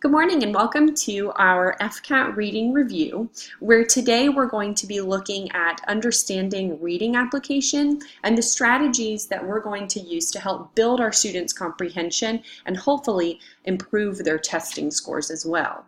Good morning and welcome to our FCAT reading review, where today we're going to be looking at understanding reading application and the strategies that we're going to use to help build our students' comprehension and hopefully improve their testing scores as well.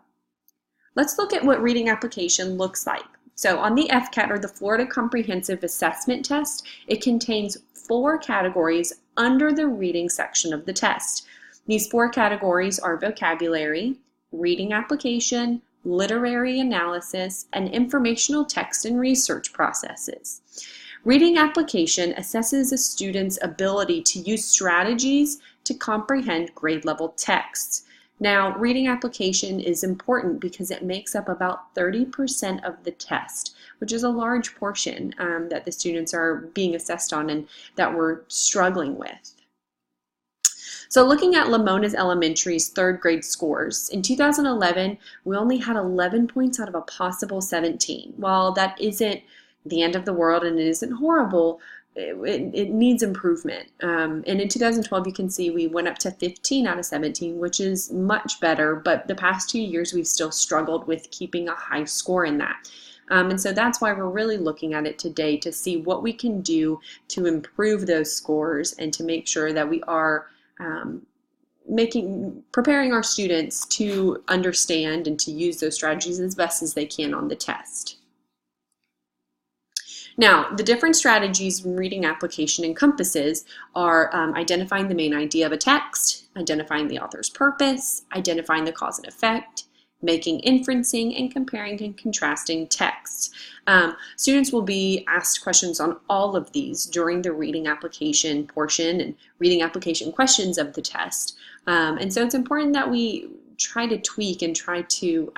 Let's look at what reading application looks like. So on the FCAT, or the Florida Comprehensive Assessment Test, it contains 4 categories under the reading section of the test. These 4 categories are vocabulary, reading application, literary analysis, and informational text and research processes. Reading application assesses a student's ability to use strategies to comprehend grade level texts. Now, reading application is important because it makes up about 30% of the test, which is a large portion that the students are being assessed on and that we're struggling with. So looking at Lamonas Elementary's 3rd grade scores, in 2011, we only had 11 points out of a possible 17. While that isn't the end of the world and it isn't horrible, it needs improvement. And in 2012, you can see we went up to 15 out of 17, which is much better, but the past 2 years, we've still struggled with keeping a high score in that. And so that's why we're really looking at it today to see what we can do to improve those scores and to make sure that we are preparing our students to understand and to use those strategies as best as they can on the test. Now, the different strategies reading application encompasses are identifying the main idea of a text, identifying the author's purpose, identifying the cause and effect, making inferencing, and comparing and contrasting texts. Students will be asked questions on all of these during the reading application portion and reading application questions of the test. And so it's important that we try to tweak and try to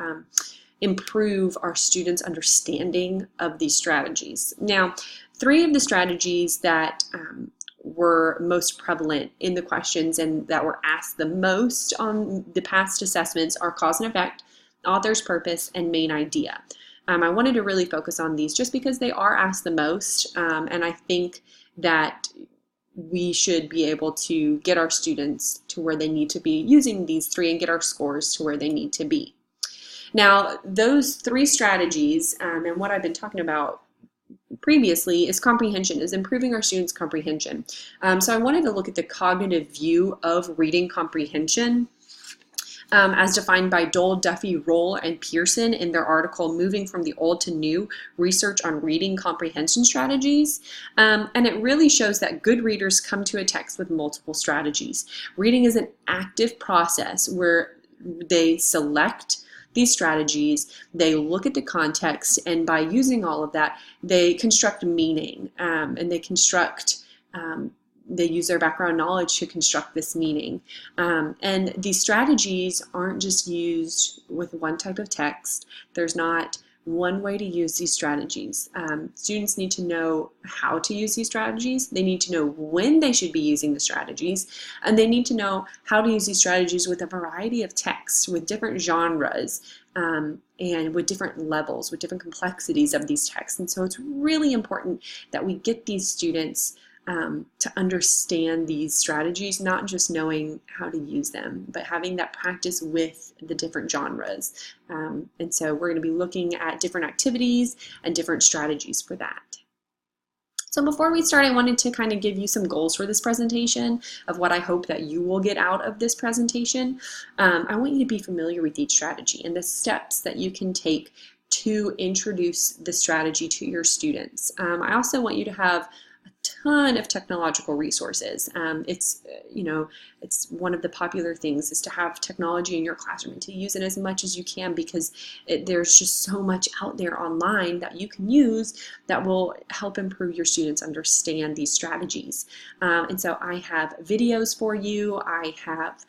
improve our students' understanding of these strategies. Now, 3 of the strategies that were most prevalent in the questions and that were asked the most on the past assessments are cause and effect, author's purpose, and main idea. I wanted to really focus on these just because they are asked the most, and I think that we should be able to get our students to where they need to be using these 3 and get our scores to where they need to be. Now, those 3 strategies, and what I've been talking about previously is comprehension, is improving our students' comprehension. So I wanted to look at the cognitive view of reading comprehension as defined by Dole, Duffy, Roll, and Pearson in their article, Moving from the Old to New, Research on Reading Comprehension Strategies. And it really shows that good readers come to a text with multiple strategies. Reading is an active process where they select these strategies, they look at the context, and by using all of that, they construct meaning, and they use their background knowledge to construct this meaning. And these strategies aren't just used with one type of text. There's not one way to use these strategies. Students need to know how to use these strategies. They need to know when they should be using the strategies, and they need to know how to use these strategies with a variety of texts, with different genres, and with different levels, with different complexities of these texts. And so it's really important that we get these students to understand these strategies, not just knowing how to use them, but having that practice with the different genres. And so we're going to be looking at different activities and different strategies for that. So before we start, I wanted to kind of give you some goals for this presentation of what I hope that you will get out of this presentation. I want you to be familiar with each strategy and the steps that you can take to introduce the strategy to your students. I also want you to have ton of technological resources. It's one of the popular things is to have technology in your classroom and to use it as much as you can, because there's just so much out there online that you can use that will help improve your students understand these strategies. And so I have videos for you. I have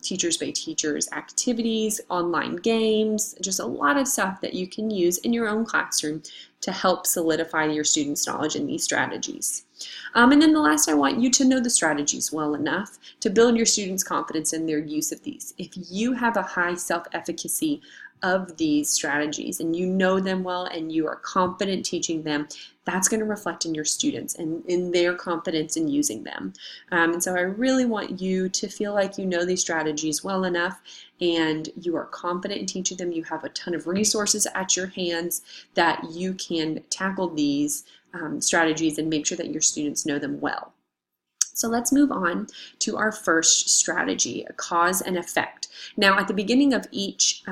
Teachers by Teachers activities, online games, just a lot of stuff that you can use in your own classroom to help solidify your students' knowledge in these strategies. And then the last, I want you to know the strategies well enough to build your students' confidence in their use of these. If you have a high self-efficacy of these strategies and you know them well and you are confident teaching them, that's going to reflect in your students and in their confidence in using them. And so I really want you to feel like you know these strategies well enough and you are confident in teaching them. You have a ton of resources at your hands that you can tackle these strategies and make sure that your students know them well. So let's move on to our first strategy, cause and effect. Now, at the beginning of each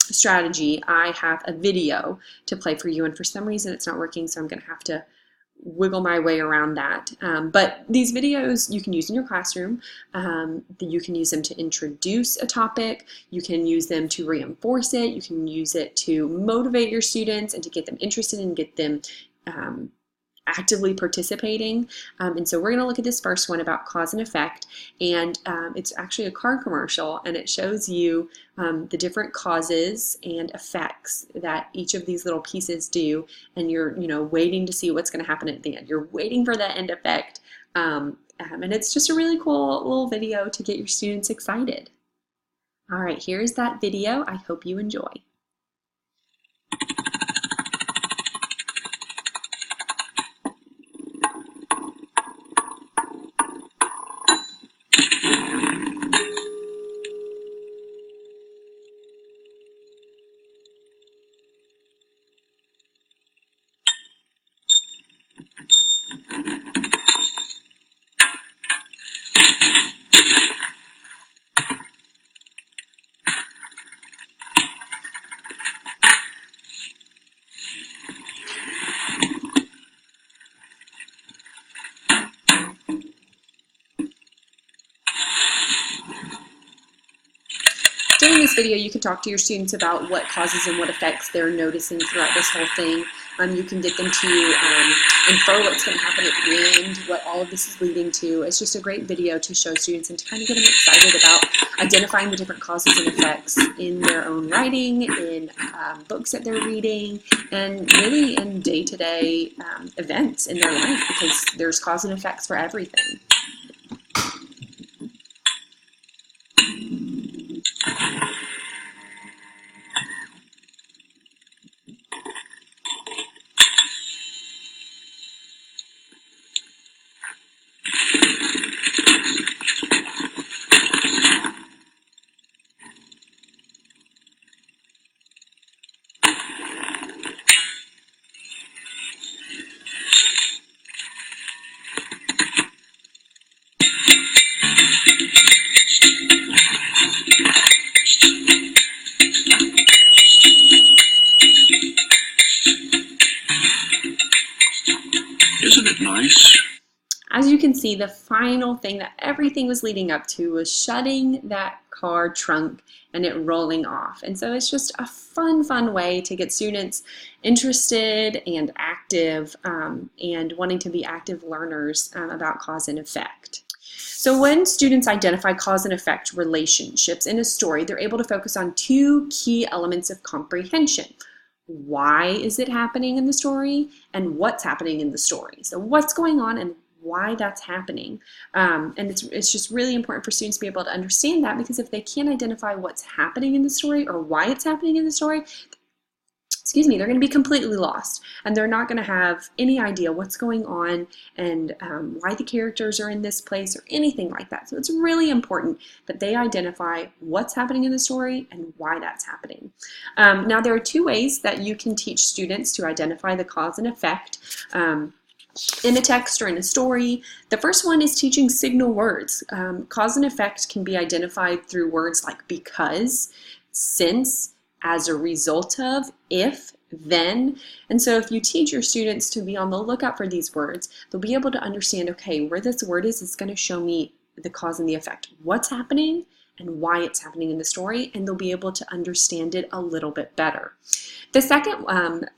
strategy, I have a video to play for you, and for some reason it's not working, so I'm going to have to wiggle my way around that. But these videos you can use in your classroom. You can use them to introduce a topic. You can use them to reinforce it. You can use it to motivate your students and to get them interested and get them actively participating. And so we're going to look at this first one about cause and effect, and it's actually a car commercial, and it shows you the different causes and effects that each of these little pieces do, and you're waiting to see what's going to happen at the end. You're waiting for that end effect, and it's just a really cool little video to get your students excited. All right, here's that video. I hope you enjoy. During this video, you can talk to your students about what causes and what effects they're noticing throughout this whole thing. You can get them to infer what's going to happen at the end, what all of this is leading to. It's just a great video to show students and to kind of get them excited about identifying the different causes and effects in their own writing, in books that they're reading, and really in day-to-day events in their life, because there's cause and effects for everything. Isn't it nice? As you can see, the final thing that everything was leading up to was shutting that car trunk and it rolling off. And so it's just a fun way to get students interested and active and wanting to be active learners about cause and effect. So when students identify cause and effect relationships in a story, they're able to focus on two key elements of comprehension. Why is it happening in the story, and what's happening in the story? So what's going on and why that's happening. And it's just really important for students to be able to understand that, because if they can't identify what's happening in the story or why it's happening in the story, they're going to be completely lost, and they're not going to have any idea what's going on and why the characters are in this place or anything like that. So it's really important that they identify what's happening in the story and why that's happening. Now, there are two ways that you can teach students to identify the cause and effect in a text or in a story. The first one is teaching signal words. Cause and effect can be identified through words like because, since, as a result of, if, then. And so if you teach your students to be on the lookout for these words, they'll be able to understand, okay, where this word is, it's going to show me the cause and the effect, what's happening and why it's happening in the story, and they'll be able to understand it a little bit better. The second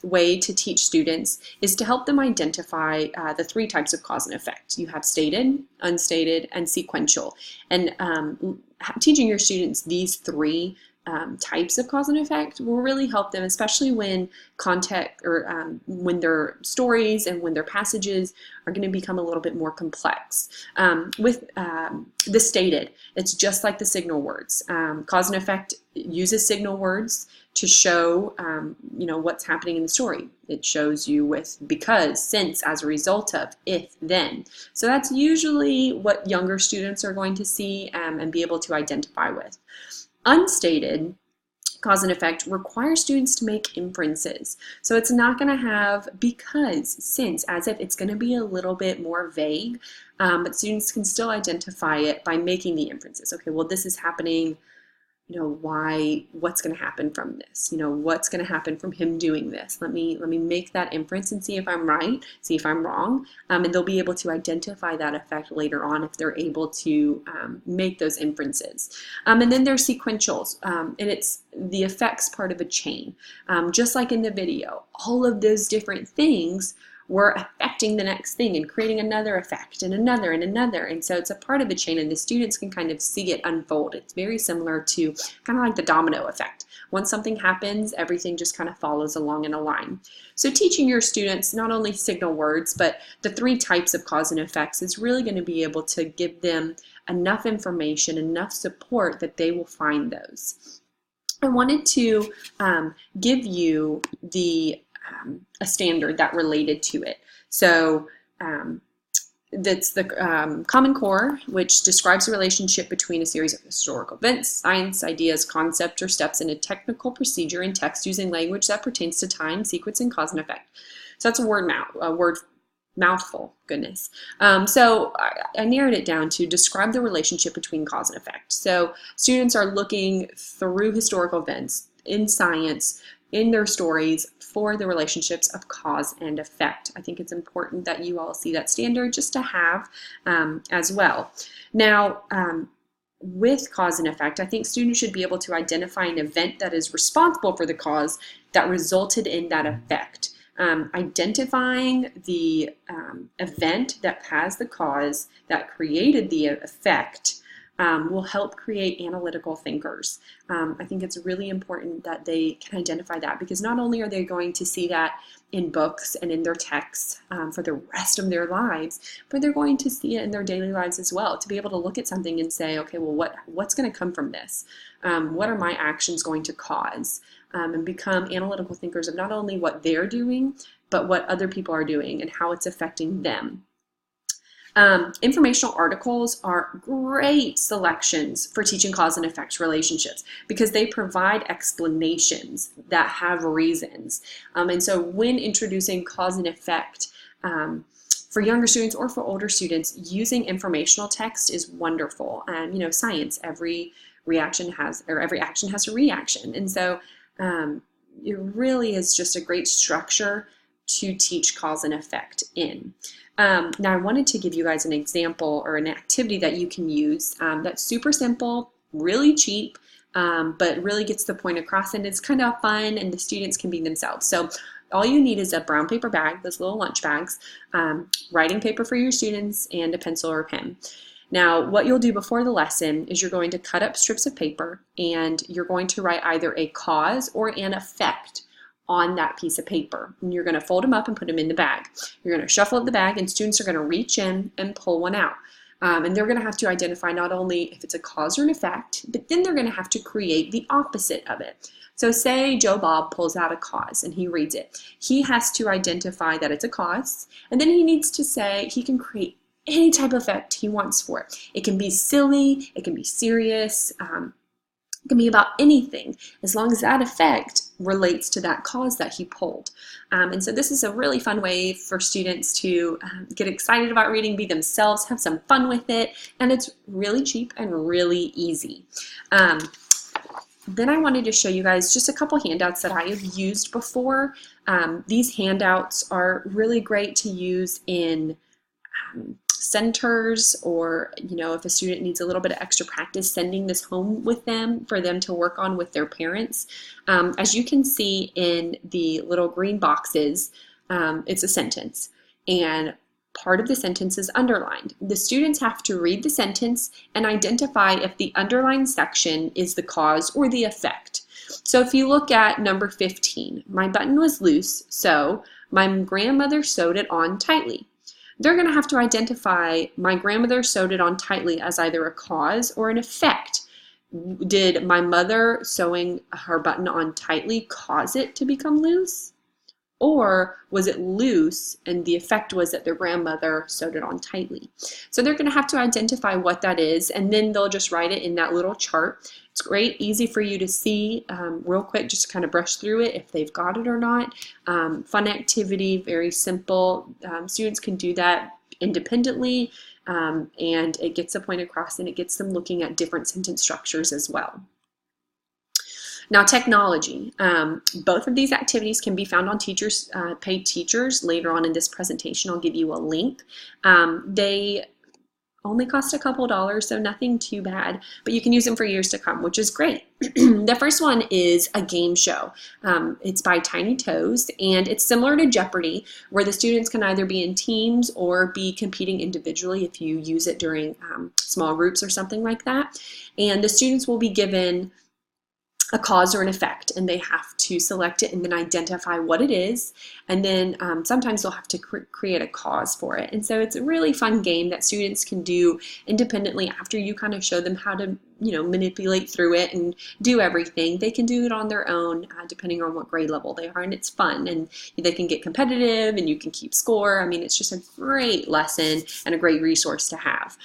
way to teach students is to help them identify the three types of cause and effect. You have stated, unstated, and sequential. And teaching your students these three types of cause and effect will really help them, especially when context or when their stories and when their passages are going to become a little bit more complex. With the stated, it's just like the signal words. Cause and effect uses signal words to show, what's happening in the story. It shows you with because, since, as a result of, if, then. So that's usually what younger students are going to see and be able to identify with. Unstated cause and effect requires students to make inferences. So it's not going to have because, since, as if. It's going to be a little bit more vague, but students can still identify it by making the inferences. Okay, well, this is happening, why, what's going to happen from this? What's going to happen from him doing this? Let me make that inference and see if I'm right, see if I'm wrong, and they'll be able to identify that effect later on if they're able to make those inferences. And then there's sequentials, and it's the effects part of a chain. Just like in the video, all of those different things were affecting the next thing and creating another effect and another and another. And so it's a part of the chain, and the students can kind of see it unfold. It's very similar to kind of like the domino effect. Once something happens, everything just kind of follows along in a line. So teaching your students not only signal words, but the 3 types of cause and effects is really going to be able to give them enough information, enough support that they will find those. I wanted to give you a standard that related to it. So that's the Common Core, which describes the relationship between a series of historical events, science, ideas, concepts, or steps in a technical procedure in text using language that pertains to time, sequence, and cause and effect. So that's a word mouthful, goodness. So I narrowed it down to describe the relationship between cause and effect. So students are looking through historical events in science, in their stories, for the relationships of cause and effect. I think it's important that you all see that standard just to have as well. Now, with cause and effect, I think students should be able to identify an event that is responsible for the cause that resulted in that effect. Identifying the event that has the cause that created the effect will help create analytical thinkers. I think it's really important that they can identify that, because not only are they going to see that in books and in their texts for the rest of their lives, but they're going to see it in their daily lives as well, to be able to look at something and say, okay, well, what's going to come from this? What are my actions going to cause? And become analytical thinkers of not only what they're doing, but what other people are doing and how it's affecting them. Informational articles are great selections for teaching cause and effect relationships, because they provide explanations that have reasons. And so when introducing cause and effect for younger students or for older students, using informational text is wonderful. And science, every action has a reaction. And so it really is just a great structure to teach cause and effect in. Now I wanted to give you guys an example or an activity that you can use that's super simple, really cheap, but really gets the point across, and it's kind of fun, and the students can be themselves. So all you need is a brown paper bag, those little lunch bags, writing paper for your students, and a pencil or a pen. Now, what you'll do before the lesson is you're going to cut up strips of paper, and you're going to write either a cause or an effect on that piece of paper. And you're going to fold them up and put them in the bag. You're going to shuffle up the bag, and students are going to reach in and pull one out. And they're going to have to identify not only if it's a cause or an effect, but then they're going to have to create the opposite of it. So say Joe Bob pulls out a cause and he reads it. He has to identify that it's a cause, and then he needs to say he can create any type of effect he wants for it. It can be silly, it can be serious, it can be about anything, as long as that effect relates to that cause that he pulled. And so this is a really fun way for students to get excited about reading, be themselves, have some fun with it, and it's really cheap and really easy. Then I wanted to show you guys just a couple handouts that I have used before. These handouts are really great to use in centers, or if a student needs a little bit of extra practice, sending this home with them for them to work on with their parents. As you can see in the little green boxes, it's a sentence, and part of the sentence is underlined. The students have to read the sentence and identify if the underlined section is the cause or the effect. So if you look at number 15, my button was loose, so my grandmother sewed it on tightly. They're going to have to identify my grandmother sewed it on tightly as either a cause or an effect. Did my mother sewing her button on tightly cause it to become loose? Or was it loose and the effect was that their grandmother sewed it on tightly? So they're going to have to identify what that is, and then they'll just write it in that little chart. It's great, easy for you to see real quick, just to kind of brush through it if they've got it or not. Fun activity, very simple. Students can do that independently, and it gets the point across, and it gets them looking at different sentence structures as well. Now, technology. Both of these activities can be found on Paid Teachers. Later on in this presentation, I'll give you a link. They only cost a couple dollars, so nothing too bad, but you can use them for years to come, which is great. The first one is a game show. It's by Tiny Toes, and it's similar to Jeopardy, where the students can either be in teams or be competing individually if you use it during small groups or something like that. And the students will be given a cause or an effect, and they have to select it and then identify what it is, and then sometimes they'll have to create a cause for it. And so it's a really fun game that students can do independently after you kind of show them how to manipulate through it and do everything. They can do it on their own depending on what grade level they are, and it's fun, and they can get competitive and you can keep score. I mean, it's just a great lesson and a great resource to have.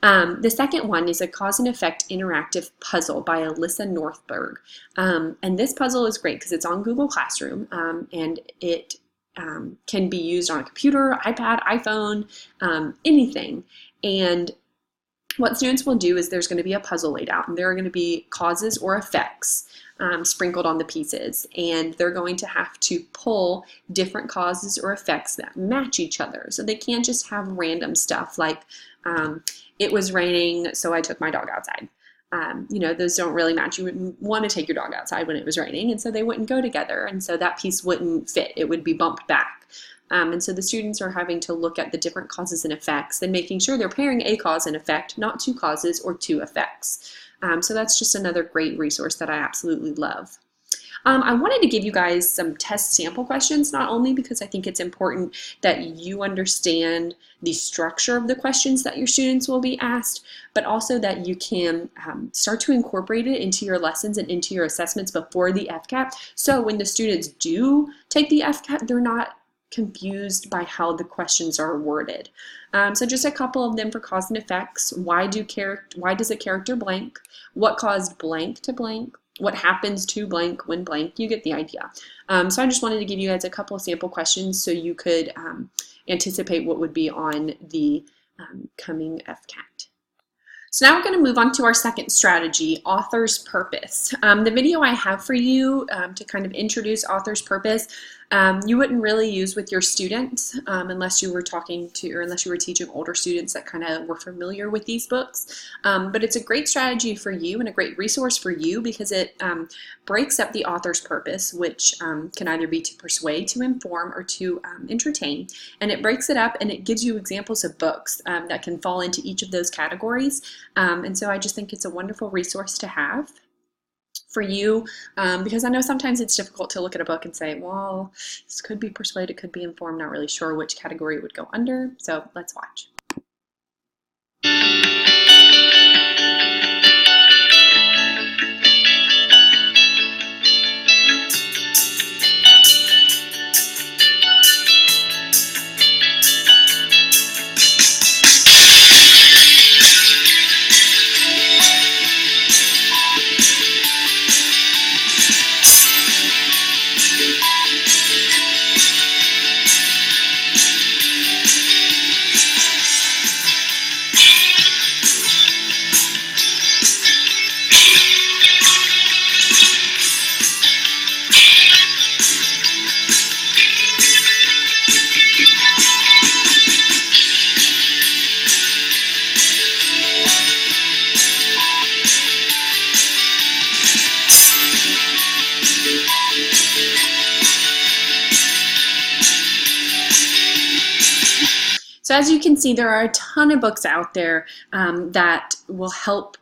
The second one is a cause and effect interactive puzzle by Alyssa Northberg. And this puzzle is great because it's on Google Classroom, and it can be used on a computer, iPad, iPhone, anything. And what students will do is there's going to be a puzzle laid out, and there are going to be causes or effects sprinkled on the pieces, and they're going to have to pull different causes or effects that match each other. So they can't just have random stuff like it was raining, so I took my dog outside. Those don't really match. You wouldn't want to take your dog outside when it was raining, and so they wouldn't go together, and so that piece wouldn't fit. It would be bumped back. And so the students are having to look at the different causes and effects and making sure they're pairing a cause and effect, not two causes or two effects. So that's just another great resource that I absolutely love. I wanted to give you guys some test sample questions, not only because I think it's important that you understand the structure of the questions that your students will be asked, but also that you can start to incorporate it into your lessons and into your assessments before the FCAT. So when the students do take the FCAT, they're not confused by how the questions are worded. So just a couple of them for cause and effects. Why does a character blank? What caused blank to blank? What happens to blank when blank? You get the idea. So I just wanted to give you guys a couple of sample questions so you could anticipate what would be on the coming FCAT. So now we're going to move on to our second strategy, author's purpose. The video I have for you to kind of introduce author's purpose, you wouldn't really use with your students unless you were teaching older students that kind of were familiar with these books. But it's a great strategy for you and a great resource for you because it breaks up the author's purpose, which can either be to persuade, to inform, or to entertain. And it breaks it up and it gives you examples of books that can fall into each of those categories. And so I just think it's a wonderful resource to have for you, because I know sometimes it's difficult to look at a book and say, well, this could be persuade, it could be inform, not really sure which category it would go under. So let's watch. So as you can see, there are a ton of books out there that will help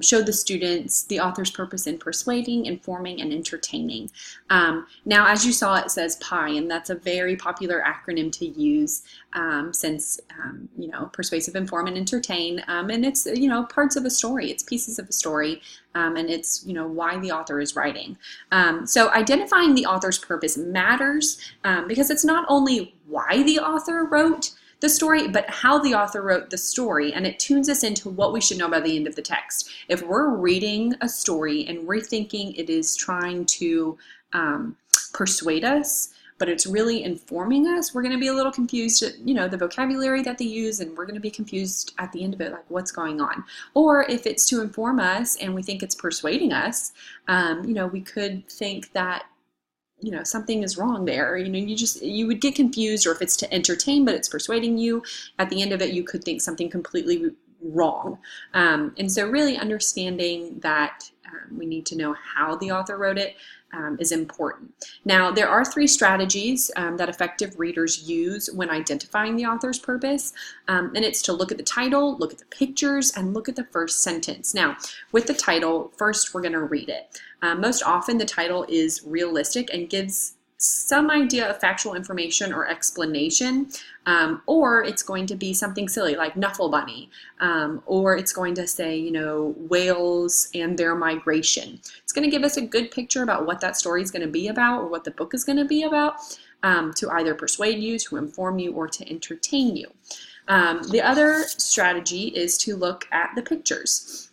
show the students the author's purpose in persuading, informing, and entertaining. Now, as you saw, it says PIE, and that's a very popular acronym to use since, persuasive, inform, and entertain. And it's, parts of a story. It's pieces of a story. And it's, why the author is writing. So identifying the author's purpose matters because it's not only why the author wrote the story, but how the author wrote the story, and it tunes us into what we should know by the end of the text. If we're reading a story and we're thinking it is trying to persuade us, but it's really informing us, we're going to be a little confused at, the vocabulary that they use, and we're going to be confused at the end of it, like what's going on. Or if it's to inform us and we think it's persuading us, we could think that something is wrong there. You would get confused, or if it's to entertain but it's persuading you, at the end of it you could think something completely wrong. And so really understanding that we need to know how the author wrote it is important. Now, there are 3 strategies that effective readers use when identifying the author's purpose, and it's to look at the title, look at the pictures, and look at the first sentence. Now, with the title, first we're going to read it. Most often the title is realistic and gives some idea of factual information or explanation, or it's going to be something silly like Knuffle Bunny, or it's going to say, whales and their migration. It's going to give us a good picture about what that story is going to be about, or what the book is going to be about, to either persuade you, to inform you, or to entertain you. The other strategy is to look at the pictures.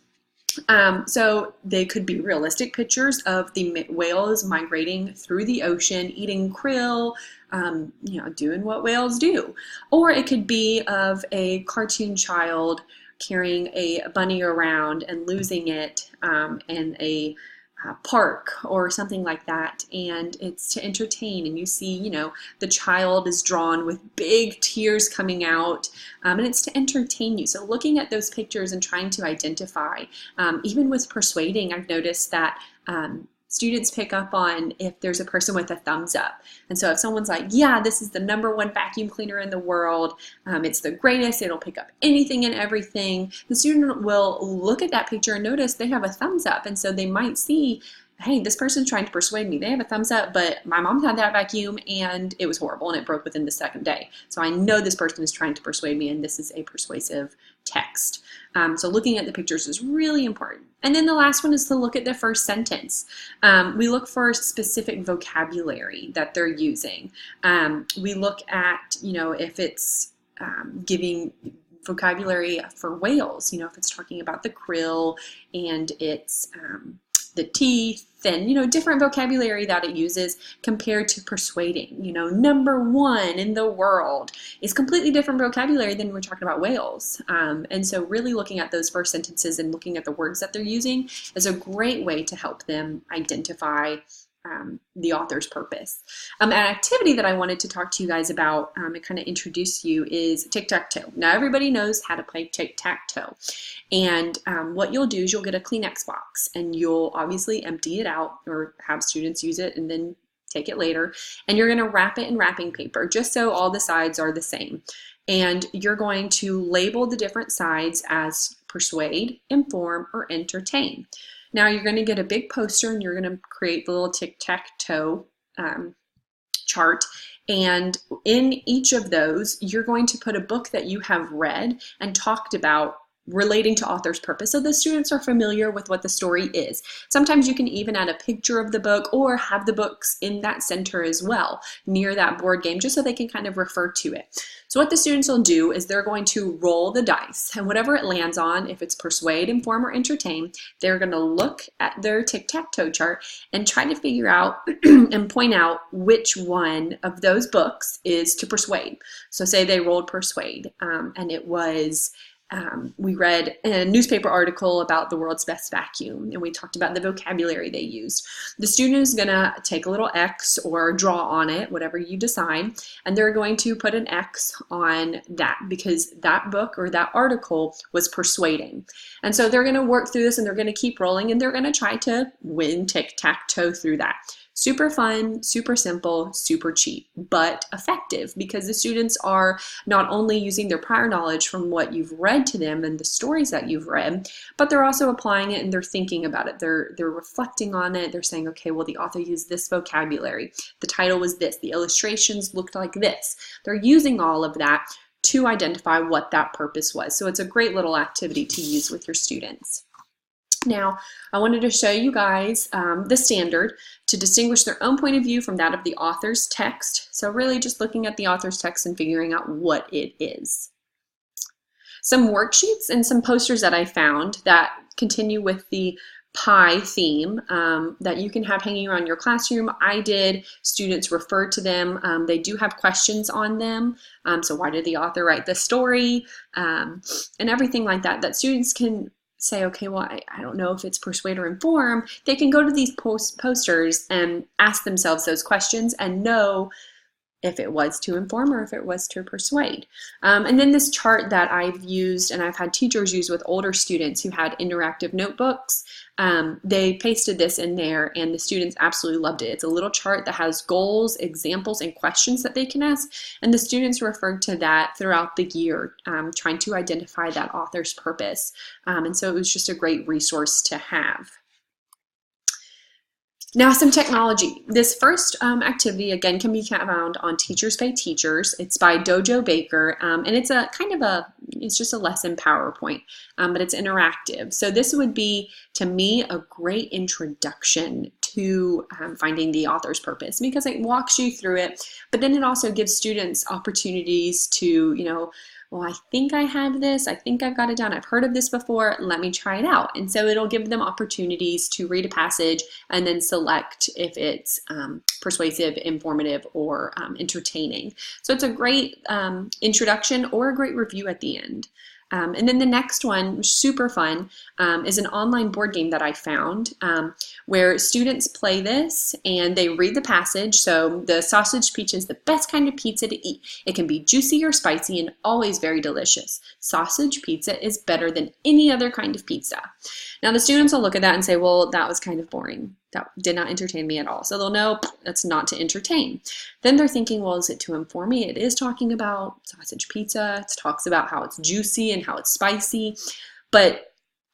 So they could be realistic pictures of the whales migrating through the ocean, eating krill, doing what whales do. Or it could be of a cartoon child carrying a bunny around and losing it in a park or something like that, and it's to entertain, and you see the child is drawn with big tears coming out, and it's to entertain you. So looking at those pictures and trying to identify, even with persuading, I've noticed that students pick up on if there's a person with a thumbs up. And so if someone's like, yeah, this is the #1 vacuum cleaner in the world, it's the greatest, it'll pick up anything and everything, the student will look at that picture and notice they have a thumbs up. And so they might see, hey, this person's trying to persuade me. They have a thumbs up, but my mom had that vacuum and it was horrible and it broke within the 2nd day. So I know this person is trying to persuade me, and this is a persuasive text. So looking at the pictures is really important. And then the last one is to look at the first sentence. We look for specific vocabulary that they're using. We look at, if it's giving vocabulary for whales, if it's talking about the krill and it's the teeth, and different vocabulary that it uses compared to persuading. #1 in the world is completely different vocabulary than we're talking about whales. And so really looking at those first sentences and looking at the words that they're using is a great way to help them identify the author's purpose. An activity that I wanted to talk to you guys about and kind of introduce you is tic-tac-toe. Now everybody knows how to play tic-tac-toe, and what you'll do is you'll get a Kleenex box and you'll obviously empty it out or have students use it and then take it later, and you're going to wrap it in wrapping paper just so all the sides are the same, and you're going to label the different sides as persuade, inform, or entertain. Now you're going to get a big poster and you're going to create the little tic-tac-toe chart, and in each of those you're going to put a book that you have read and talked about relating to author's purpose, so the students are familiar with what the story is. Sometimes you can even add a picture of the book or have the books in that center as well near that board game, just so they can kind of refer to it. So what the students will do is they're going to roll the dice, and whatever it lands on, if it's persuade, inform, or entertain, they're going to look at their tic-tac-toe chart and try to figure out and point out which one of those books is to persuade. So say they rolled persuade, and it was we read a newspaper article about the world's best vacuum, and we talked about the vocabulary they used. The student is going to take a little X or draw on it, whatever you decide, and they're going to put an X on that because that book or that article was persuading. And so they're going to work through this, and they're going to keep rolling, and they're going to try to win tic-tac-toe through that. Super fun, super simple, super cheap, but effective because the students are not only using their prior knowledge from what you've read to them and the stories that you've read, but they're also applying it and they're thinking about it. They're reflecting on it. They're saying, okay, well, the author used this vocabulary. The title was this. The illustrations looked like this. They're using all of that to identify what that purpose was. So it's a great little activity to use with your students. Now, I wanted to show you guys the standard to distinguish their own point of view from that of the author's text. So really just looking at the author's text and figuring out what it is. Some worksheets and some posters that I found that continue with the pie theme that you can have hanging around your classroom. I did. Students refer to them. They do have questions on them. So why did the author write this story? And everything like that, that students can say, okay, well, I don't know if it's persuade or inform. They can go to these posters and ask themselves those questions and know if it was to inform or if it was to persuade. And then this chart that I've used and I've had teachers use with older students who had interactive notebooks, they pasted this in there and the students absolutely loved it. It's a little chart that has goals, examples, and questions that they can ask, and the students referred to that throughout the year, trying to identify that author's purpose. And so it was just a great resource to have. Now, some technology. This first activity, again, can be found on Teachers Pay Teachers. It's by Dojo Baker, and it's a it's just a lesson PowerPoint, but it's interactive. So this would be, to me, a great introduction to finding the author's purpose because it walks you through it, but then it also gives students opportunities to, well, I think I have this, I think I've got it down, I've heard of this before, let me try it out. And so it'll give them opportunities to read a passage and then select if it's persuasive, informative, or entertaining. So it's a great introduction or a great review at the end. And then the next one, super fun, is an online board game that I found where students play this and they read the passage. So the sausage pizza is the best kind of pizza to eat. It can be juicy or spicy and always very delicious. Sausage pizza is better than any other kind of pizza. Now the students will look at that and say, well, that was kind of boring. That did not entertain me at all. So they'll know that's not to entertain. Then they're thinking, well, is it to inform me? It is talking about sausage pizza. It talks about how it's juicy and how it's spicy, but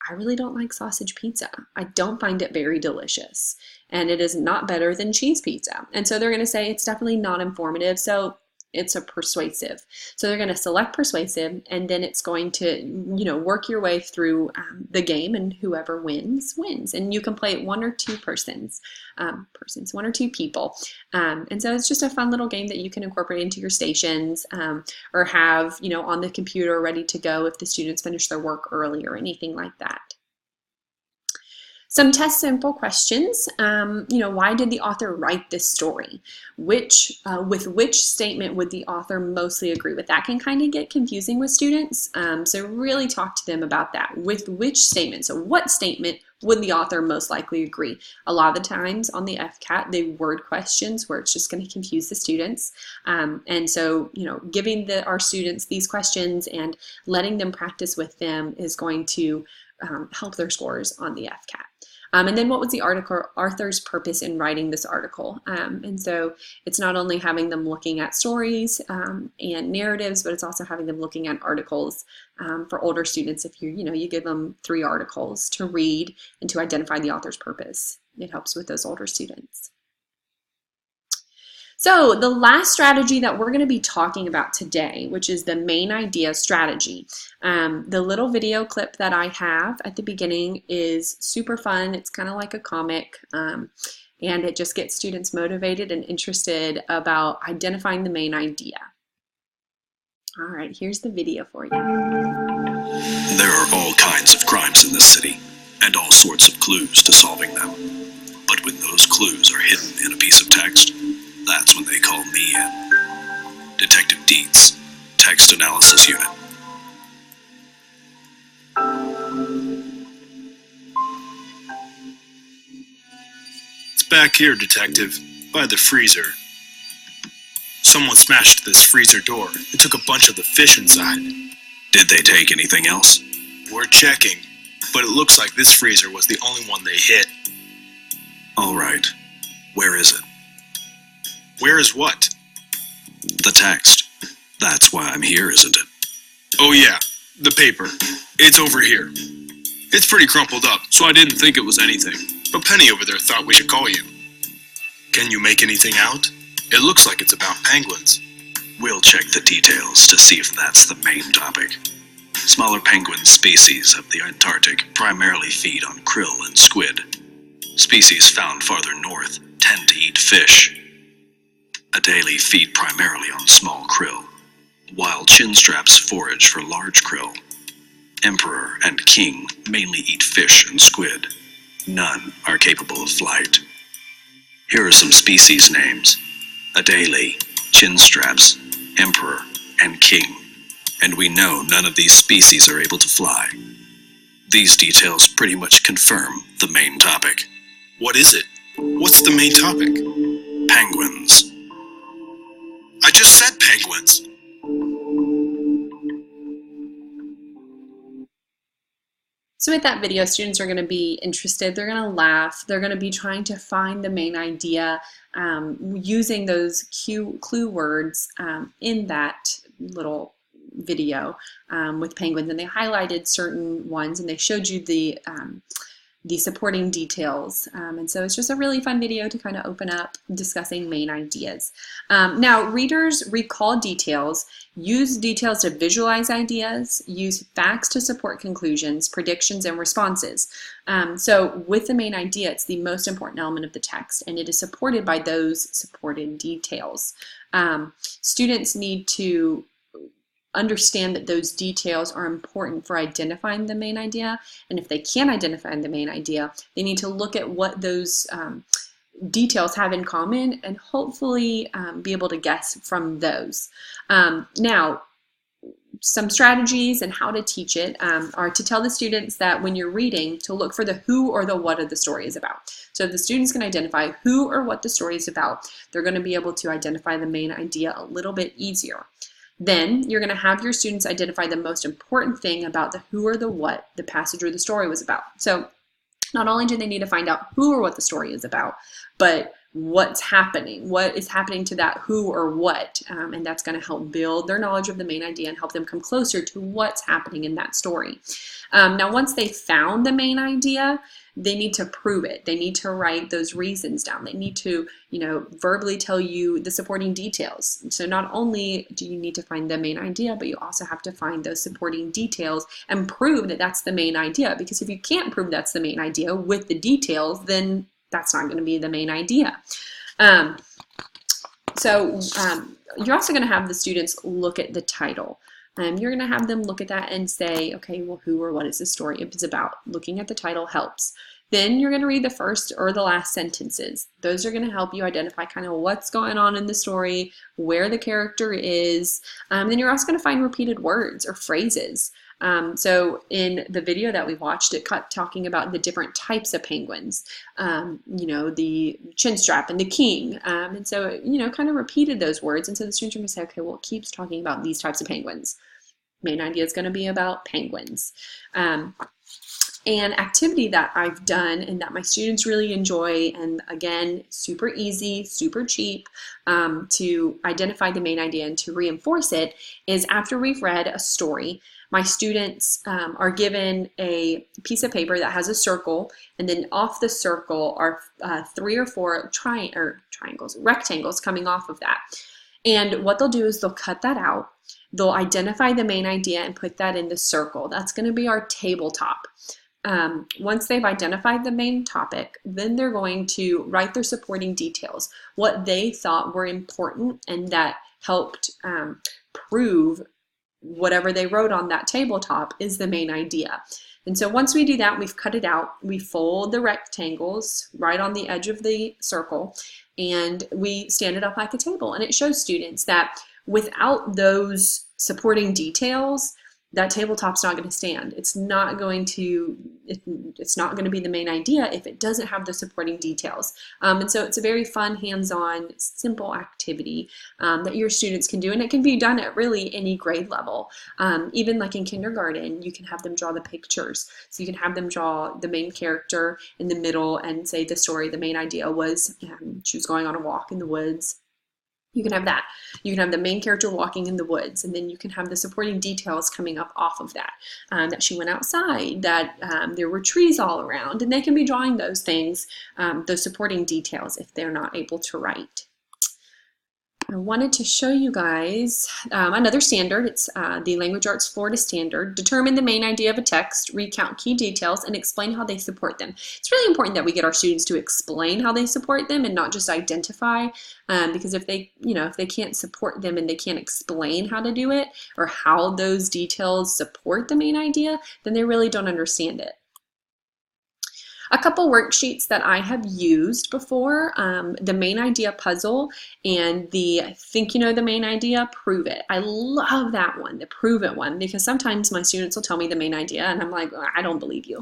I really don't like sausage pizza. I don't find it very delicious, and it is not better than cheese pizza. And so they're going to say it's definitely not informative. So it's a persuasive. So they're going to select persuasive, and then it's going to, work your way through the game, and whoever wins, wins. And you can play it one or two one or two people. And so it's just a fun little game that you can incorporate into your stations or have, on the computer ready to go if the students finish their work early or anything like that. Some test sample questions. Why did the author write this story? With which statement would the author mostly agree with? That can kind of get confusing with students. So really talk to them about that. With which statement? So what statement would the author most likely agree? A lot of the times on the FCAT, they word questions where it's just going to confuse the students. And so, giving our students these questions and letting them practice with them is going to help their scores on the FCAT. And then what was the author's purpose in writing this article? And so it's not only having them looking at stories and narratives, but it's also having them looking at articles for older students. If you give them 3 articles to read and to identify the author's purpose, it helps with those older students. So the last strategy that we're going to be talking about today, which is the main idea strategy. The little video clip that I have at the beginning is super fun. It's kind of like a comic, and it just gets students motivated and interested about identifying the main idea. All right, here's the video for you. There are all kinds of crimes in this city, and all sorts of clues to solving them. But when those clues are hidden in a piece of text, that's when they call me in. Detective Dietz, Text Analysis Unit. It's back here, Detective, by the freezer. Someone smashed this freezer door and took a bunch of the fish inside. Did they take anything else? We're checking, but it looks like this freezer was the only one they hit. All right. Where is it? Where is what? The text. That's why I'm here, isn't it? Oh yeah, the paper. It's over here. It's pretty crumpled up, so I didn't think it was anything. But Penny over there thought we should call you. Can you make anything out? It looks like it's about penguins. We'll check the details to see if that's the main topic. Smaller penguin species of the Antarctic primarily feed on krill and squid. Species found farther north tend to eat fish. Adelie feed primarily on small krill, while chinstraps forage for large krill. Emperor and king mainly eat fish and squid. None are capable of flight. Here are some species names: Adelie, chinstraps, emperor, and king. And we know none of these species are able to fly. These details pretty much confirm the main topic. What is it? What's the main topic? Penguins. I just said penguins. So with that video, students are going to be interested, they're going to laugh, they're going to be trying to find the main idea using those clue words in that little video with penguins, and they highlighted certain ones and they showed you the supporting details, and so it's just a really fun video to kind of open up discussing main ideas. Now, readers recall details, use details to visualize ideas, use facts to support conclusions, predictions, and responses. So with the main idea, it's the most important element of the text, and it is supported by those supported details. Students need to understand that those details are important for identifying the main idea, and if they can't identify the main idea, they need to look at what those details have in common and hopefully be able to guess from those. Now, some strategies and how to teach it are to tell the students that when you're reading, to look for the who or the what of the story is about. So if the students can identify who or what the story is about, they're going to be able to identify the main idea a little bit easier. Then you're going to have your students identify the most important thing about the who or the what the passage or the story was about. So not only do they need to find out who or what the story is about, but what's happening, what is happening to that who or what, and that's going to help build their knowledge of the main idea and help them come closer to what's happening in that story. Now, once they found the main idea, they need to prove it. They need to write those reasons down. They need to, verbally tell you the supporting details. So not only do you need to find the main idea, but you also have to find those supporting details and prove that that's the main idea. Because if you can't prove that's the main idea with the details, then that's not going to be the main idea. So you're also going to have the students look at the title. You're going to have them look at that and say, okay, well, who or what is the story is about? Looking at the title helps. Then you're going to read the first or the last sentences. Those are going to help you identify kind of what's going on in the story, where the character is. Then you're also going to find repeated words or phrases. So in the video that we watched, it kept talking about the different types of penguins, the chinstrap and the king. And so, kind of repeated those words. And so the students are going to say, okay, well, it keeps talking about these types of penguins. Main idea is going to be about penguins. An activity that I've done and that my students really enjoy, and again, super easy, super cheap to identify the main idea and to reinforce it, is after we've read a story, my students are given a piece of paper that has a circle, and then off the circle are 3 or 4 rectangles coming off of that. And what they'll do is they'll cut that out. They'll identify the main idea and put that in the circle. That's going to be our tabletop. Once they've identified the main topic, then they're going to write their supporting details, what they thought were important and that helped prove whatever they wrote on that tabletop is the main idea. And so once we do that, we've cut it out, we fold the rectangles right on the edge of the circle, and we stand it up like a table. And it shows students that without those supporting details, that tabletop's not going to stand. It's not going to be the main idea if it doesn't have the supporting details. And so it's a very fun, hands-on, simple activity that your students can do, and it can be done at really any grade level. Even like in kindergarten, you can have them draw the pictures. So you can have them draw the main character in the middle and say the story, the main idea was she was going on a walk in the woods. You can have that. You can have the main character walking in the woods, and then you can have the supporting details coming up off of that. That she went outside, that there were trees all around, and they can be drawing those things, those supporting details if they're not able to write. I wanted to show you guys another standard. It's the Language Arts Florida Standard. Determine the main idea of a text, recount key details, and explain how they support them. It's really important that we get our students to explain how they support them and not just identify, because if they can't support them and they can't explain how to do it or how those details support the main idea, then they really don't understand it. A couple worksheets that I have used before, the main idea puzzle and the think you know the main idea, prove it. I love that one, the prove it one, because sometimes my students will tell me the main idea and I'm like, I don't believe you.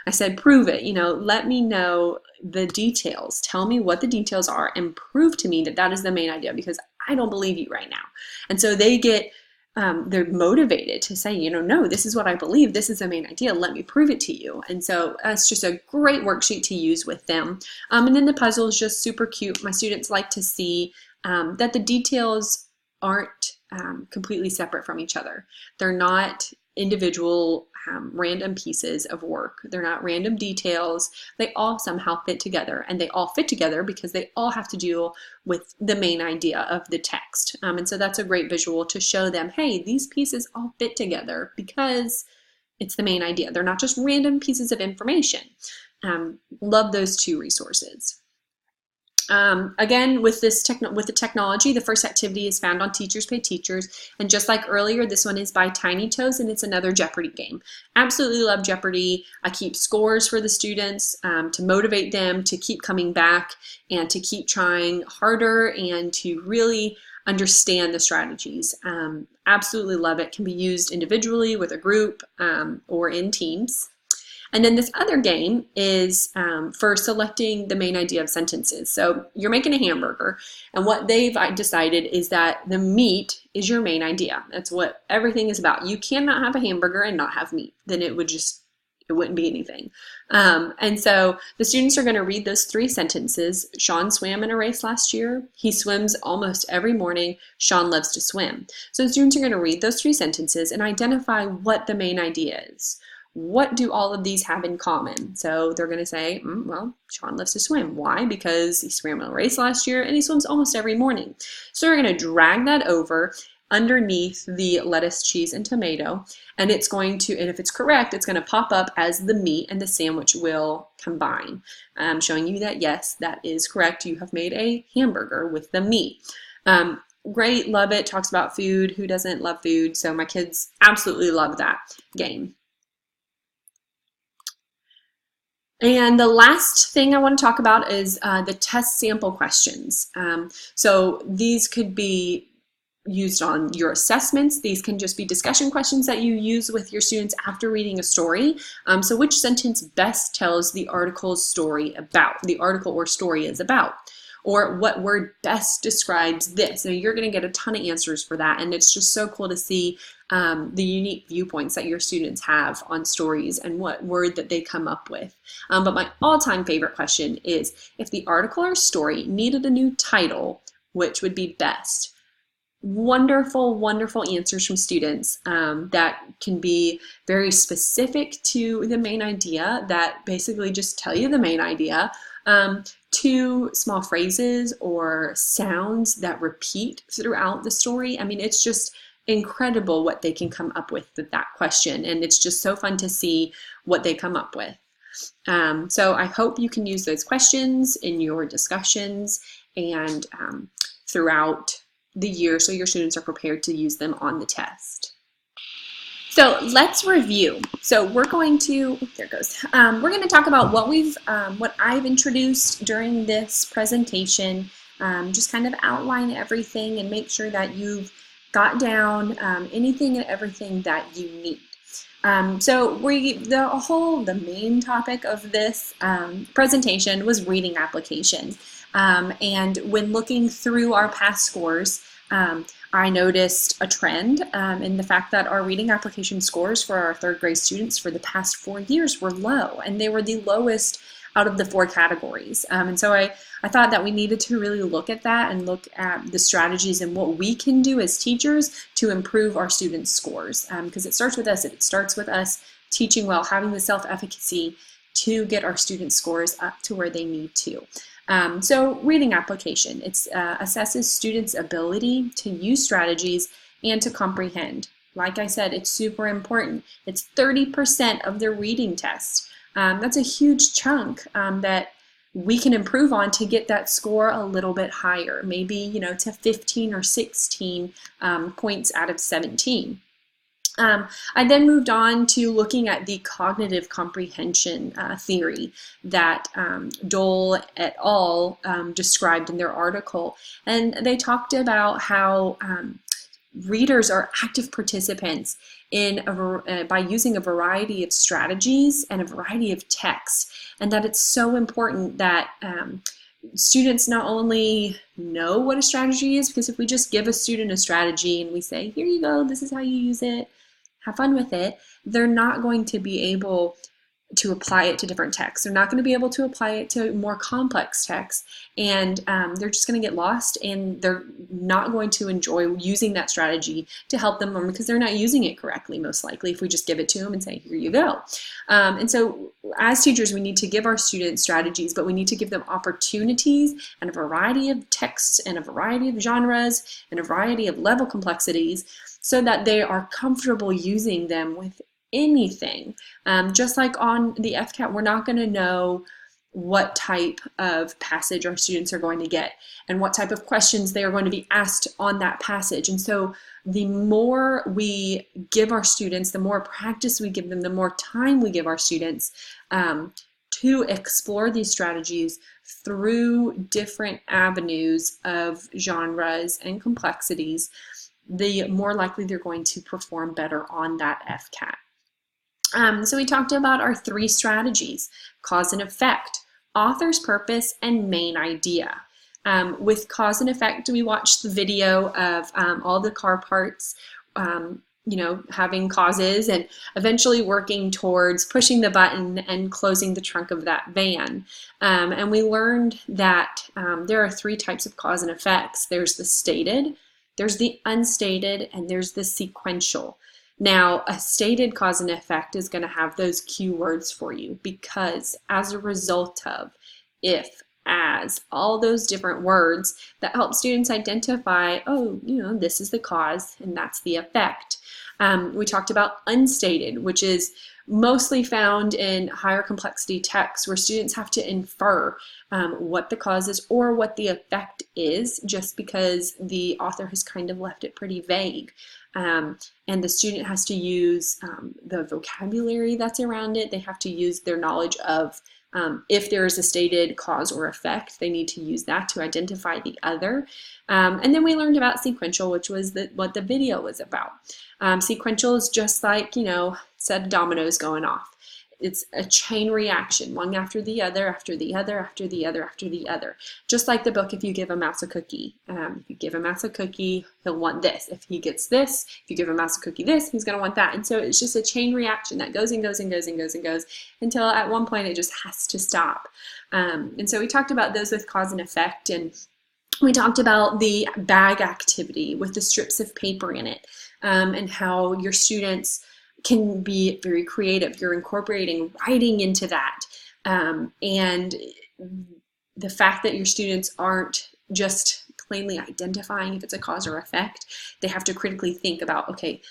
I said, prove it, let me know the details. Tell me what the details are and prove to me that that is the main idea, because I don't believe you right now. And so they get they're motivated to say, no, this is what I believe. This is the main idea. Let me prove it to you. And so that's just a great worksheet to use with them. And then the puzzle is just super cute. My students like to see that the details aren't completely separate from each other. They're not individual random pieces of work. They're not random details. They all somehow fit together, and they all fit together because they all have to deal with the main idea of the text. And so that's a great visual to show them, hey, these pieces all fit together because it's the main idea. They're not just random pieces of information. Love those two resources. Again, with the technology, the first activity is found on Teachers Pay Teachers, and just like earlier, this one is by Tiny Toes, and it's another Jeopardy game. Absolutely love Jeopardy. I keep scores for the students to motivate them to keep coming back and to keep trying harder and to really understand the strategies. Absolutely love it. Can be used individually with a group or in teams. And then this other game is for selecting the main idea of sentences. So you're making a hamburger, and what they've decided is that the meat is your main idea. That's what everything is about. You cannot have a hamburger and not have meat. Then it wouldn't be anything. And so the students are going to read those 3 sentences. Sean swam in a race last year. He swims almost every morning. Sean loves to swim. So the students are going to read those 3 sentences and identify what the main idea is. What do all of these have in common? So they're going to say, well, Sean loves to swim. Why? Because he swam in a race last year and he swims almost every morning. So we're going to drag that over underneath the lettuce, cheese, and tomato, and it's going to, and if it's correct, it's going to pop up as the meat, and the sandwich will combine. I'm showing you that yes, that is correct. You have made a hamburger with the meat. Great, love it. Talks about food. Who doesn't love food? So my kids absolutely love that game. And the last thing I want to talk about is the test sample questions. So these could be used on your assessments. These can just be discussion questions that you use with your students after reading a story. So which sentence best tells the article's story about, the article or story is about? Or what word best describes this? Now you're going to get a ton of answers for that, and it's just so cool to see the unique viewpoints that your students have on stories and what word that they come up with. But my all-time favorite question is, if the article or story needed a new title, which would be best? Wonderful, wonderful answers from students that can be very specific to the main idea, that basically just tell you the main idea, to small phrases or sounds that repeat throughout the story. I mean, it's just incredible what they can come up with that question, and it's just so fun to see what they come up with. So I hope you can use those questions in your discussions and throughout the year so your students are prepared to use them on the test. So let's review. So we're going to, there it goes. We're going to talk about what I've introduced during this presentation, just kind of outline everything and make sure that you've got down anything and everything that you need. So the main topic of this presentation was reading application. And when looking through our past scores, I noticed a trend in the fact that our reading application scores for our third grade students for the past 4 years were low, and they were the lowest out of the 4 categories. And so I thought that we needed to really look at that and look at the strategies and what we can do as teachers to improve our students' scores, because it starts with us. It starts with us teaching well, having the self-efficacy to get our students' scores up to where they need to. So reading application, it assesses students' ability to use strategies and to comprehend. Like I said, it's super important. It's 30% of their reading test. That's a huge chunk that we can improve on to get that score a little bit higher, maybe to 15 or 16 points out of 17. I then moved on to looking at the cognitive comprehension theory that Dole et al. Described in their article. And they talked about how readers are active participants in by using a variety of strategies and a variety of texts, and that it's so important that students not only know what a strategy is, because if we just give a student a strategy and we say, here you go, this is how you use it, have fun with it, they're not going to be able to apply it to different texts. They're not going to be able to apply it to more complex texts, and they're just going to get lost, and they're not going to enjoy using that strategy to help them learn, because they're not using it correctly, most likely, if we just give it to them and say, here you go. And so as teachers, we need to give our students strategies, but we need to give them opportunities and a variety of texts and a variety of genres and a variety of level complexities so that they are comfortable using them with anything. Just like on the FCAT, we're not going to know what type of passage our students are going to get and what type of questions they are going to be asked on that passage. And so the more we give our students, the more practice we give them, the more time we give our students to explore these strategies through different avenues of genres and complexities, the more likely they're going to perform better on that FCAT. So we talked about our 3 strategies: cause and effect, author's purpose, and main idea. With cause and effect, we watched the video of all the car parts, having causes and eventually working towards pushing the button and closing the trunk of that van. And we learned that there are 3 types of cause and effects. There's the stated, there's the unstated, and there's the sequential. Now, a stated cause and effect is going to have those keywords for you, because as a result of, if, as, all those different words that help students identify, oh, this is the cause and that's the effect. We talked about unstated, which is mostly found in higher complexity texts where students have to infer what the cause is or what the effect is, just because the author has kind of left it pretty vague. And the student has to use the vocabulary that's around it. They have to use their knowledge of if there is a stated cause or effect, they need to use that to identify the other. And then we learned about sequential, which was what the video was about. Sequential is just like, set of dominoes going off. It's a chain reaction, one after the other, after the other, after the other, after the other. Just like the book, if you give a mouse a cookie. If you give a mouse a cookie, he'll want this. If he gets this, if you give a mouse a cookie this, he's going to want that. And so it's just a chain reaction that goes and goes and goes and goes and goes until at one point it just has to stop. And so we talked about those with cause and effect, and we talked about the bag activity with the strips of paper in it, and how your students can be very creative. You're incorporating writing into that. And the fact that your students aren't just plainly identifying if it's a cause or effect, they have to critically think about, okay,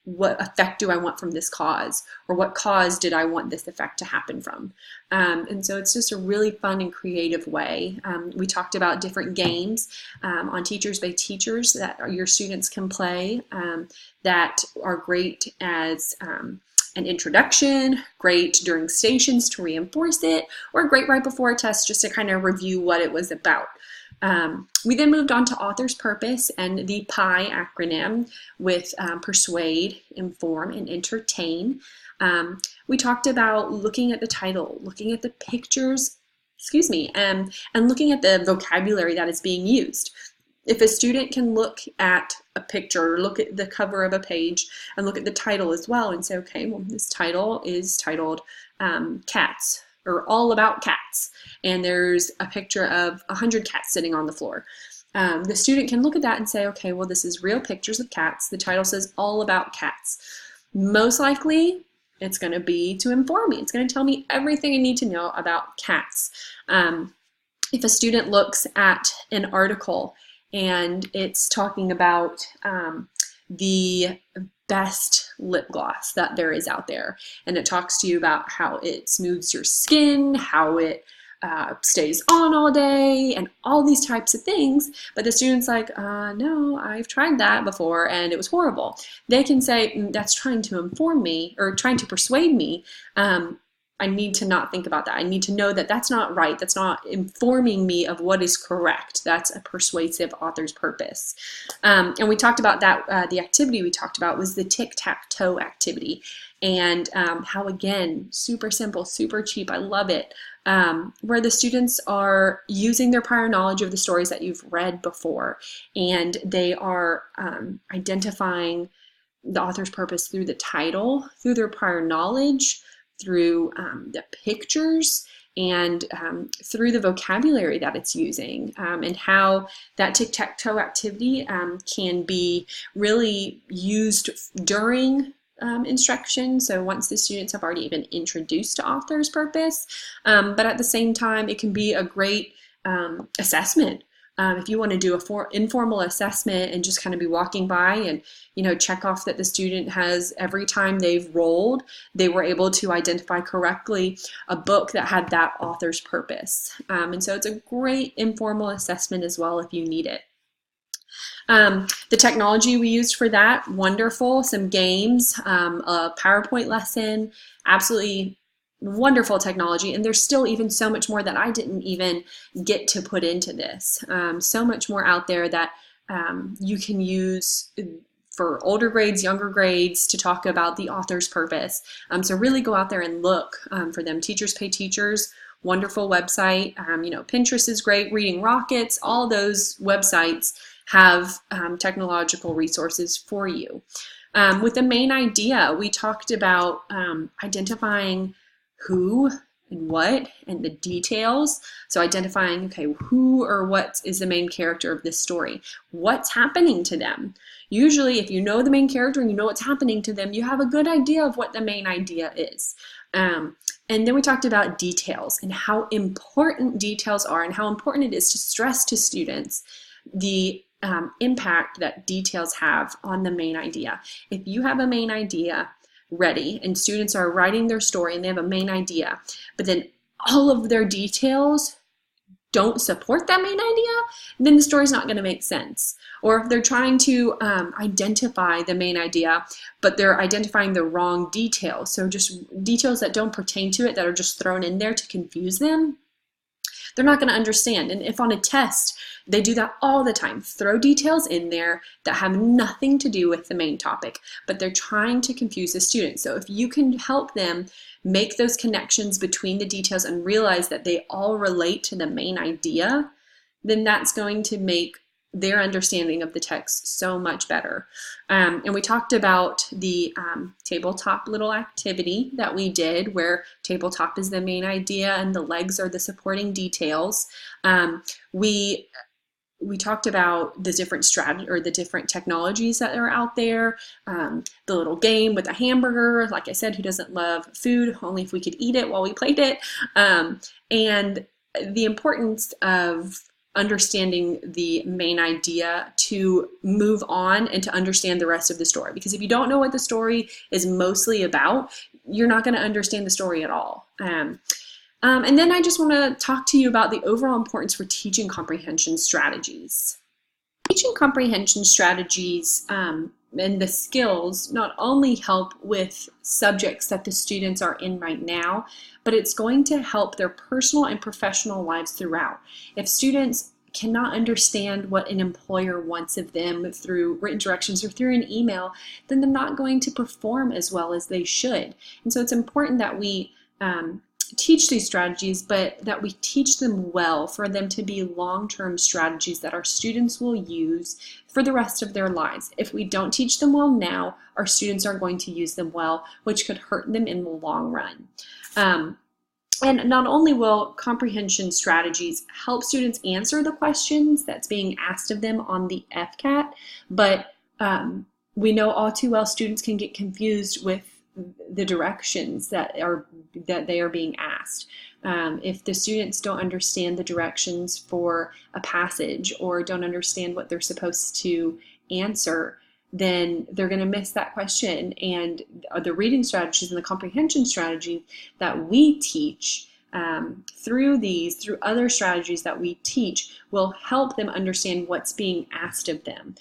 what effect do I want from this cause? Or what cause did I want this effect to happen from? And so it's just a really fun and creative way. We talked about different games on Teachers by Teachers that your students can play that are great as an introduction, great during stations to reinforce it, or great right before a test just to kind of review what it was about. We then moved on to author's purpose and the PIE acronym with persuade, inform, and entertain. We talked about looking at the title, looking at the pictures, and looking at the vocabulary that is being used. If a student can look at a picture, or look at the cover of a page, and look at the title as well and say, okay, well, this title is titled Cats, or All About Cats, and there's a picture of 100 cats sitting on the floor. The student can look at that and say, okay, well, this is real pictures of cats. The title says All About Cats. Most likely, it's going to be to inform me. It's going to tell me everything I need to know about cats. If a student looks at an article and it's talking about the best lip gloss that there is out there, and it talks to you about how it smooths your skin, how it stays on all day, and all these types of things, but the student's like, no, I've tried that before and it was horrible. They can say, that's trying to inform me, or trying to persuade me. I need to not think about that. I need to know that that's not right. That's not informing me of what is correct. That's a persuasive author's purpose. And we talked about that. The activity we talked about was the tic-tac-toe activity, and how, again, super simple, super cheap. I love it. Where the students are using their prior knowledge of the stories that you've read before, and they are identifying the author's purpose through the title, through their prior knowledge, through the pictures, and through the vocabulary that it's using, and how that tic-tac-toe activity can be really used during instruction. So once the students have already been introduced to author's purpose, but at the same time, it can be a great assessment. If you want to do a informal assessment and just kind of be walking by and, check off that the student has, every time they've rolled, they were able to identify correctly a book that had that author's purpose. And so it's a great informal assessment as well if you need it. The technology we used for that, wonderful. Some games, a PowerPoint lesson, absolutely wonderful technology. And there's still even so much more that I didn't even get to put into this. So much more out there that you can use for older grades, younger grades, to talk about the author's purpose. So really go out there and look for them. Teachers Pay Teachers, wonderful website. Pinterest is great. Reading Rockets, all those websites have technological resources for you. With the main idea, we talked about identifying who and what and the details. So identifying, okay, who or what is the main character of this story? What's happening to them? Usually, if you know the main character and you know what's happening to them, you have a good idea of what the main idea is. And then we talked about details and how important details are, and how important it is to stress to students the impact that details have on the main idea. If you have a main idea ready and students are writing their story and they have a main idea, but then all of their details don't support that main idea, then the story's not going to make sense. Or if they're trying to identify the main idea, but they're identifying the wrong details, so just details that don't pertain to it, that are just thrown in there to confuse them, they're not going to understand. And if on a test, they do that all the time, throw details in there that have nothing to do with the main topic, but they're trying to confuse the student. So if you can help them make those connections between the details and realize that they all relate to the main idea, then that's going to make their understanding of the text so much better. And we talked about the tabletop little activity that we did, where tabletop is the main idea and the legs are the supporting details. We talked about the different strategy or the different technologies that are out there. The little game with a hamburger, like I said, who doesn't love food? Only if we could eat it while we played it. And the importance of understanding the main idea to move on and to understand the rest of the story. Because if you don't know what the story is mostly about, you're not going to understand the story at all. And then I just want to talk to you about the overall importance for teaching comprehension strategies. Teaching comprehension strategies and the skills not only help with subjects that the students are in right now, but it's going to help their personal and professional lives throughout. If students cannot understand what an employer wants of them through written directions or through an email, then they're not going to perform as well as they should. And so it's important that we teach these strategies, but that we teach them well for them to be long-term strategies that our students will use for the rest of their lives. If we don't teach them well now, our students are going to use them well, which could hurt them in the long run. And not only will comprehension strategies help students answer the questions that's being asked of them on the FCAT, but we know all too well students can get confused with the directions that they are being asked. If the students don't understand the directions for a passage or don't understand what they're supposed to answer, then they're going to miss that question. And the reading strategies and the comprehension strategies that we teach through other strategies that we teach will help them understand what's being asked of them,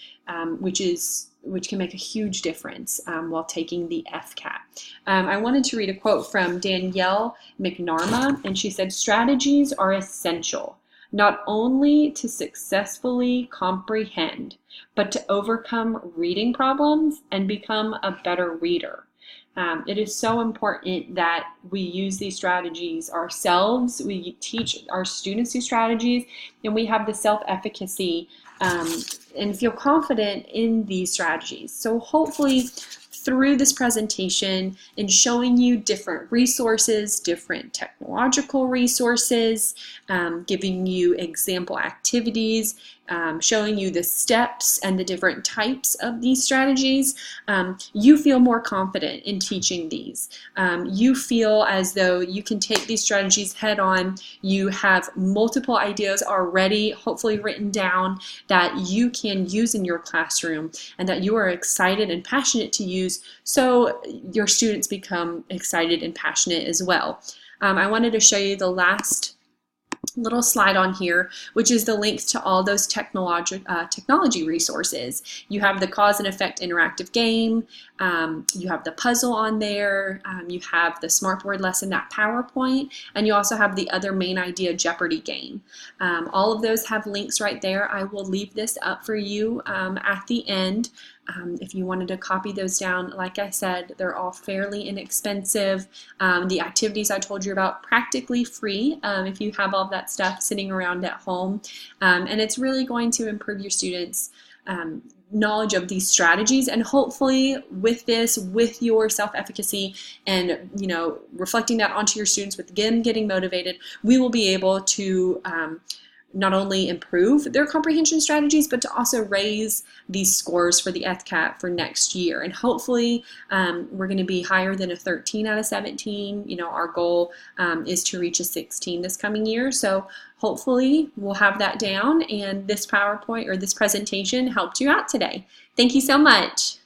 which can make a huge difference while taking the FCAT. I wanted to read a quote from Danielle McNarma, and she said, "Strategies are essential, not only to successfully comprehend, but to overcome reading problems and become a better reader." It is so important that we use these strategies ourselves. We teach our students these strategies, and we have the self-efficacy and feel confident in these strategies. So hopefully through this presentation and showing you different resources, different technological resources, giving you example activities, showing you the steps and the different types of these strategies, you feel more confident in teaching these. You feel as though you can take these strategies head on. You have multiple ideas already, hopefully written down, that you can use in your classroom and that you are excited and passionate to use, so your students become excited and passionate as well. I wanted to show you the last little slide on here, which is the links to all those technology resources. You have the cause and effect interactive game, you have the puzzle on there, you have the Smartboard lesson, that PowerPoint, and you also have the other main idea Jeopardy game. All of those have links right there. I will leave this up for you at the end. If you wanted to copy those down, like I said, they're all fairly inexpensive. The activities I told you about, practically free if you have all that stuff sitting around at home. And it's really going to improve your students' knowledge of these strategies, and hopefully with this, with your self-efficacy and reflecting that onto your students, with them getting motivated, we will be able to not only improve their comprehension strategies, but to also raise these scores for the FCAT for next year. And hopefully we're going to be higher than a 13 out of 17. Our goal is to reach a 16 this coming year. So hopefully we'll have that down, and this PowerPoint or this presentation helped you out today. Thank you so much.